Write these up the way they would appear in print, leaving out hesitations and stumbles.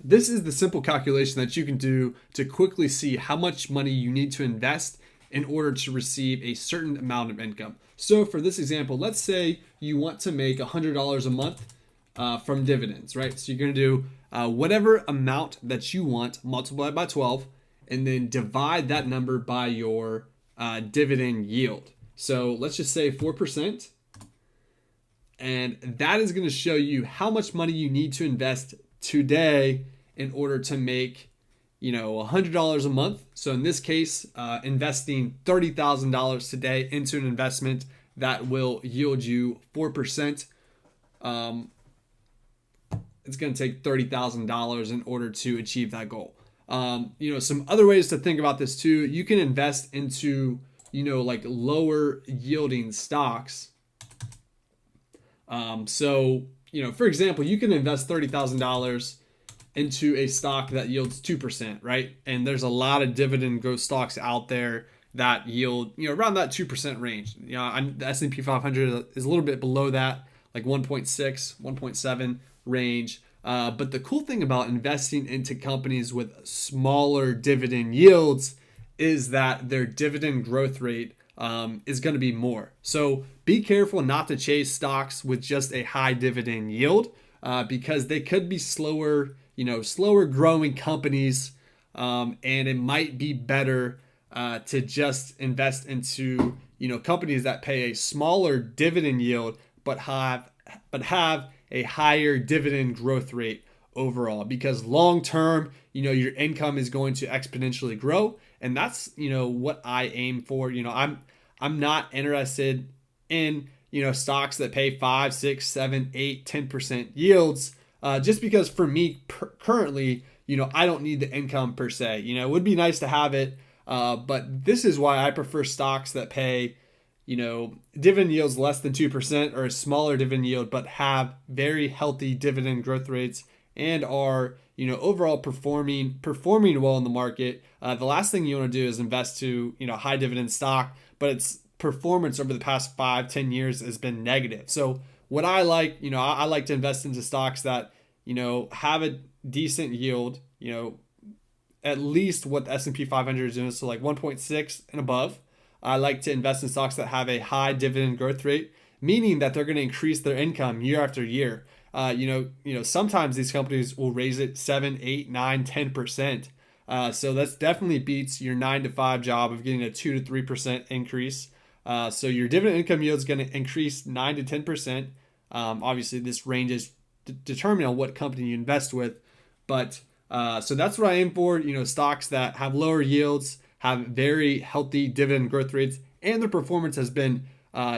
This is the simple calculation that you can do to quickly see how much money you need to invest in order to receive a certain amount of income. So for this example, let's say you want to make $100 a month from dividends, right? So you're going to do whatever amount that you want, multiply by 12, and then divide that number by your dividend yield. So let's just say 4%. And that is going to show you how much money you need to invest today in order to make, $100 a month. So in this case, investing $30,000 today into an investment that will yield you 4%. It's going to take $30,000 in order to achieve that goal. Some other ways to think about this too. You can invest into, like lower yielding stocks. For example, you can invest $30,000 into a stock that yields 2%, right? And there's a lot of dividend growth stocks out there that yield, around that 2% range. The S&P 500 is a little bit below that, like 1.6, 1.7 range. But the cool thing about investing into companies with smaller dividend yields is that their dividend growth rate is going to be more. So be careful not to chase stocks with just a high dividend yield because they could be slower growing companies, and it might be better to just invest into companies that pay a smaller dividend yield but have a higher dividend growth rate overall, because long term your income is going to exponentially grow, and that's what I aim for. I'm not interested in stocks that pay 5, 6, 7, 8, 10% yields, just because for me currently I don't need the income per se. It would be nice to have it, but this is why I prefer stocks that pay dividend yields less than 2% or a smaller dividend yield, but have very healthy dividend growth rates and are, overall performing well in the market. The last thing you want to do is invest to, high dividend stock, but its performance over the past 5-10 years has been negative. So what I like, I like to invest into stocks that, have a decent yield, at least what the S&P 500 is doing. So like 1.6 and above. I like to invest in stocks that have a high dividend growth rate, meaning that they're going to increase their income year after year. Sometimes these companies will raise it 7, 8, 9, 10%. So that's definitely beats your 9 to 5 job of getting a 2 to 3% increase. So your dividend income yield is going to increase 9 to 10%. Obviously, this range is determined on what company you invest with, but so that's what I aim for. Stocks that have lower yields, have very healthy dividend growth rates, and their performance has been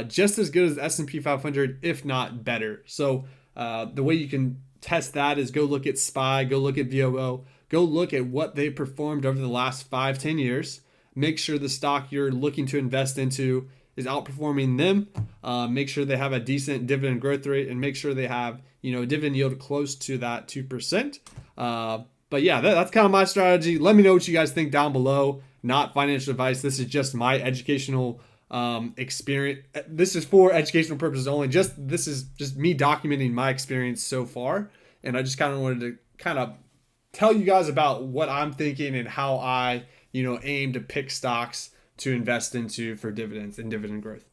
just as good as the S&P 500, if not better. So the way you can test that is go look at SPY, go look at VOO, go look at what they performed over the last 5-10 years. Make sure the stock you're looking to invest into is outperforming them. Make sure they have a decent dividend growth rate, and make sure they have a dividend yield close to that 2%. But yeah, that's kind of my strategy. Let me know what you guys think down below. Not financial advice. This is just my educational experience. This is for educational purposes only. This is just me documenting my experience so far, and I just kind of wanted to kind of tell you guys about what I'm thinking and how I aim to pick stocks to invest into for dividends and dividend growth.